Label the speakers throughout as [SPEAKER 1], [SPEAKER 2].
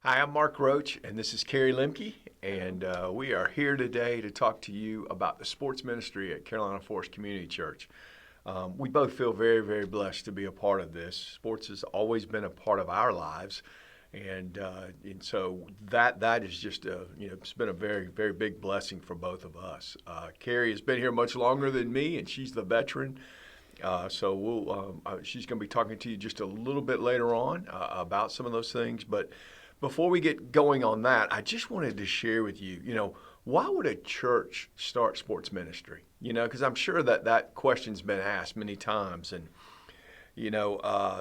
[SPEAKER 1] Hi, I'm Mark Roach, and this is Kerry Lemke, and we are here today to talk to you about the sports ministry at Carolina Forest Community Church. We both feel very, very blessed to be a part of this. Sports has always been a part of our lives, and so that is just it's been a very, very big blessing for both of us. Kerry has been here much longer than me, and she's the veteran. She's going to be talking to you just a little bit later on about some of those things, but before we get going on that, I just wanted to share with you, why would a church start sports ministry? Because I'm sure that question's been asked many times. And,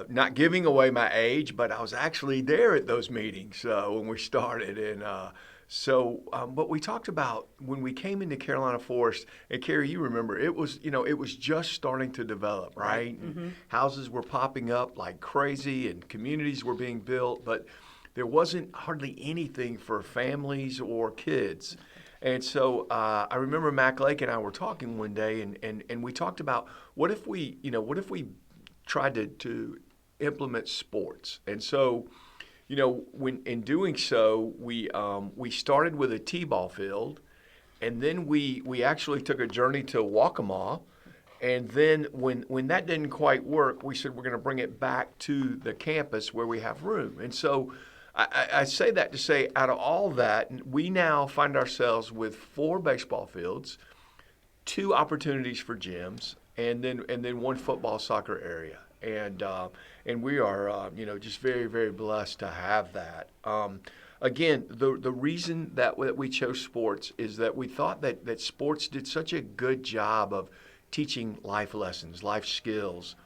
[SPEAKER 1] not giving away my age, but I was actually there at those meetings when we started. But we talked about when we came into Carolina Forest, and Kerry, you remember, it was just starting to develop, right? Mm-hmm. Houses were popping up like crazy and communities were being built, but there wasn't hardly anything for families or kids. And so I remember Mac Lake and I were talking one day, and we talked about what if we tried to implement sports. And so, when in doing so, we started with a t-ball field, and then we actually took a journey to Waccamaw. And then when that didn't quite work, we said we're going to bring it back to the campus where we have room. And so I say that to say, out of all that, we now find ourselves with 4 baseball fields, 2 opportunities for gyms, and then 1 football soccer area, and we are just very, very blessed to have that. Again, the reason that we chose sports is that we thought that sports did such a good job of teaching life lessons, life skills,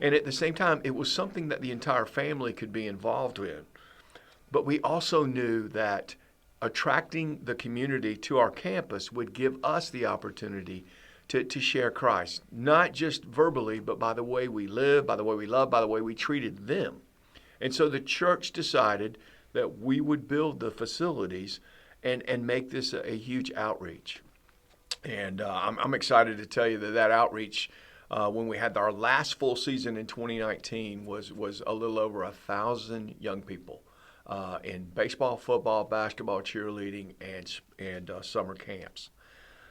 [SPEAKER 1] and at the same time, it was something that the entire family could be involved in. But we also knew that attracting the community to our campus would give us the opportunity to share Christ, not just verbally, but by the way we live, by the way we love, by the way we treated them. And so the church decided that we would build the facilities and make this a huge outreach. And I'm excited to tell you that outreach, when we had our last full season in 2019, was a little over 1,000 young people. In baseball, football, basketball, cheerleading, and summer camps.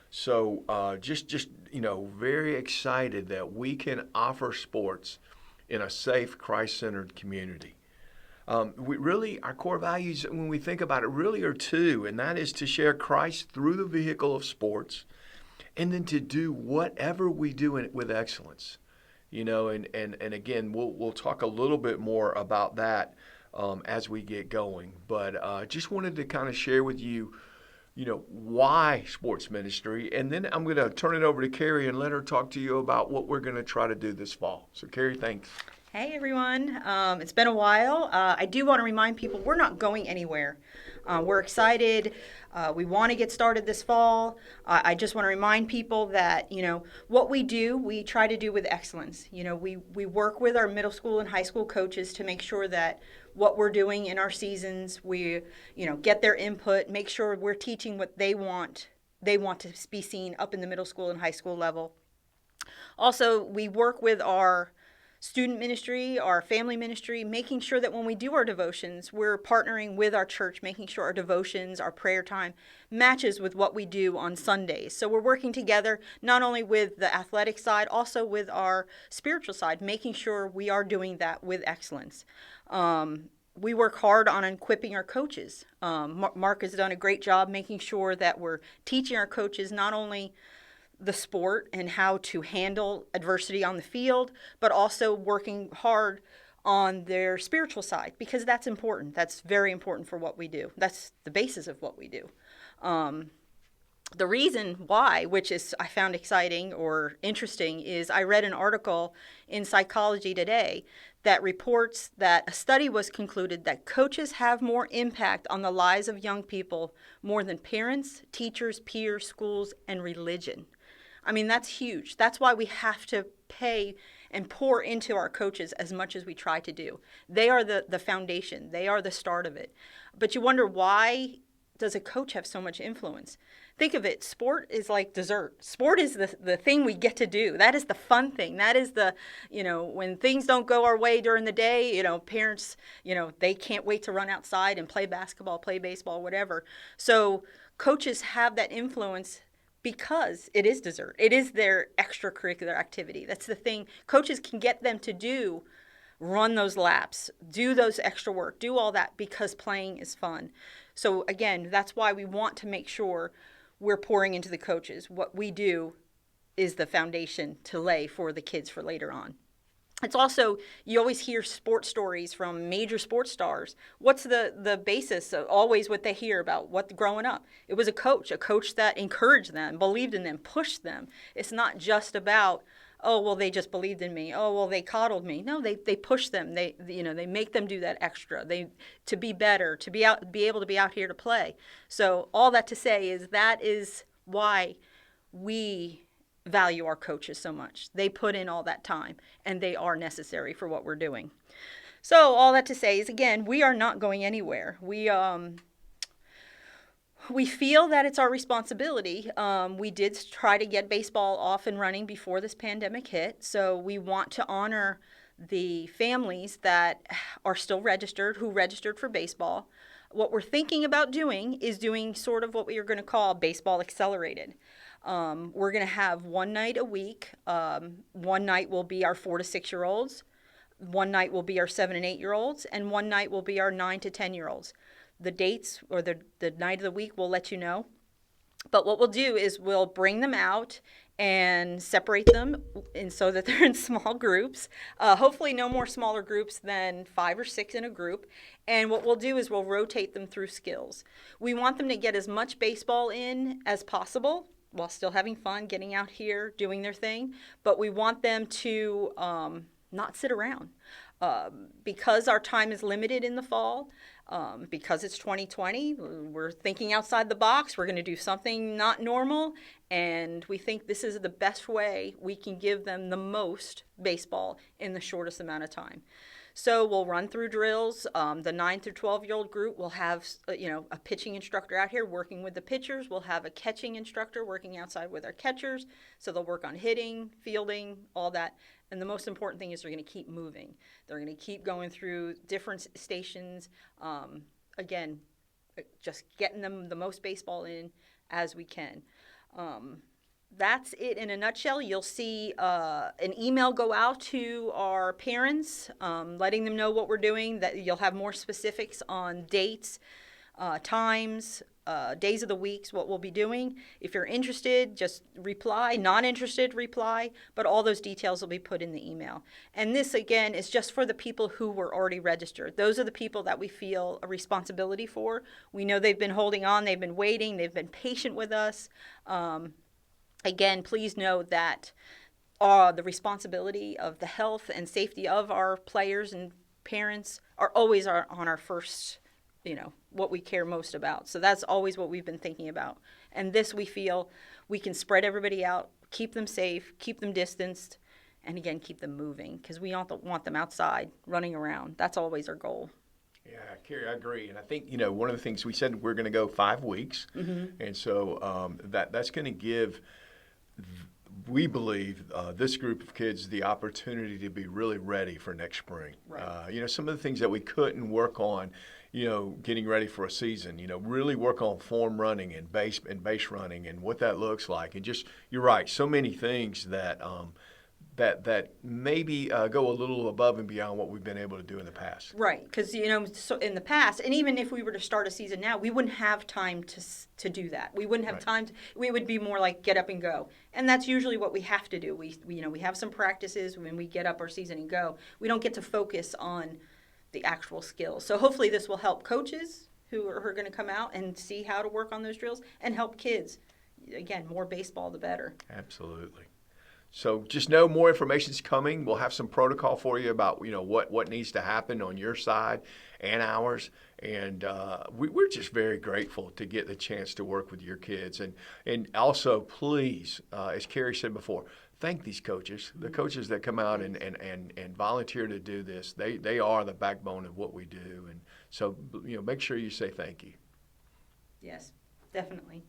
[SPEAKER 1] So just very excited that we can offer sports in a safe, Christ-centered community. Our core values, when we think about it, really are 2, and that is to share Christ through the vehicle of sports, and then to do whatever we do with excellence. And again, we'll talk a little bit more about that as we get going. But just wanted to kind of share with you, why sports ministry. And then I'm going to turn it over to Kerry and let her talk to you about what we're going to try to do this fall. So, Kerry, thanks.
[SPEAKER 2] Hey, everyone. It's been a while. I do want to remind people we're not going anywhere. We're excited. We want to get started this fall. I just want to remind people that, what we do, we try to do with excellence. We work with our middle school and high school coaches to make sure that what we're doing in our seasons, we, get their input, make sure we're teaching what they want to be seen up in the middle school and high school level. Also, we work with our student ministry, our family ministry, making sure that when we do our devotions, we're partnering with our church, making sure our devotions, our prayer time matches with what we do on Sundays. So we're working together not only with the athletic side, also with our spiritual side, making sure we are doing that with excellence. We work hard on equipping our coaches. Mark has done a great job making sure that we're teaching our coaches not only the sport and how to handle adversity on the field, but also working hard on their spiritual side, because that's important. That's very important for what we do. That's the basis of what we do. The reason why, which is I found exciting or interesting, is I read an article in Psychology Today that reports that a study was concluded that coaches have more impact on the lives of young people more than parents, teachers, peers, schools, and religion. I mean, that's huge. That's why we have to pay and pour into our coaches as much as we try to do. They are the foundation. They are the start of it. But you wonder why does a coach have so much influence? Think of it, sport is like dessert. Sport is the thing we get to do. That is the fun thing. That is when things don't go our way during the day, parents, they can't wait to run outside and play basketball, play baseball, whatever. So coaches have that influence because it is dessert. It is their extracurricular activity. That's the thing. Coaches can get them to do, run those laps, do those extra work, do all that because playing is fun. So again, that's why we want to make sure we're pouring into the coaches. What we do is the foundation to lay for the kids for later on. It's also, you always hear sports stories from major sports stars. What's the basis of always what they hear about what growing up? It was a coach that encouraged them, believed in them, pushed them. It's not just about, oh, well, they just believed in me. Oh, well, they coddled me. No, they push them. They make them do that extra. To be better, to be able to be out here to play. So all that to say is that is why we value our coaches so much. They put in all that time, and they are necessary for what we're doing. So all that to say is, again, we are not going anywhere. We feel that it's our responsibility. We did try to get baseball off and running before this pandemic hit, so we want to honor the families that are still registered, who registered for baseball. What we're thinking about doing is doing sort of what we are going to call baseball accelerated. We're going to have one night a week. One night will be our 4 to 6 year olds. One night will be our 7 and 8 year olds, and one night will be our 9 to 10 year olds. The dates or the night of the week we'll let you know. But what we'll do is we'll bring them out and separate them so that they're in small groups. Hopefully no more smaller groups than 5 or 6 in a group. And what we'll do is we'll rotate them through skills. We want them to get as much baseball in as possible while still having fun, getting out here, doing their thing. But we want them to not sit around. Because our time is limited in the fall, because it's 2020, we're thinking outside the box. We're going to do something not normal, and we think this is the best way we can give them the most baseball in the shortest amount of time. So we'll run through drills. The 9 through 12-year-old group will have a pitching instructor out here working with the pitchers. We'll have a catching instructor working outside with our catchers. So they'll work on hitting, fielding, all that. And the most important thing is they're going to keep moving. They're going to keep going through different stations. Again, just getting them the most baseball in as we can. That's it in a nutshell. You'll see an email go out to our parents, letting them know what we're doing. That you'll have more specifics on dates, times, days of the weeks, what we'll be doing. If you're interested, just reply. Not interested, reply. But all those details will be put in the email. And this, again, is just for the people who were already registered. Those are the people that we feel a responsibility for. We know they've been holding on. They've been waiting. They've been patient with us. Again, please know that the responsibility of the health and safety of our players and parents are always on our first, what we care most about. So that's always what we've been thinking about. And this, we feel we can spread everybody out, keep them safe, keep them distanced, and again, keep them moving, because we want them outside running around. That's always our goal.
[SPEAKER 1] Yeah, Kerry, I agree. And I think, one of the things we said, we're going to go 5 weeks. Mm-hmm. And so that's going to give, we believe, this group of kids the opportunity to be really ready for next spring. Right. Some of the things that we couldn't work on, getting ready for a season, really work on form running and base running and what that looks like. And just, you're right, so many things that that maybe go a little above and beyond what we've been able to do in the past.
[SPEAKER 2] Right, because so in the past, and even if we were to start a season now, we wouldn't have time to do that. We wouldn't have time. We would be more like get up and go, and that's usually what we have to do. We have some practices when we get up our season and go. We don't get to focus on the actual skills. So hopefully this will help coaches who are going to come out and see how to work on those drills, and help kids. Again, more baseball, the better.
[SPEAKER 1] Absolutely. So just know more information's coming. We'll have some protocol for you about what needs to happen on your side and ours. And we're just very grateful to get the chance to work with your kids. And also, please, as Kerry said before, thank these coaches, the coaches that come out and volunteer to do this. They are the backbone of what we do. And so make sure you say thank you.
[SPEAKER 2] Yes, definitely.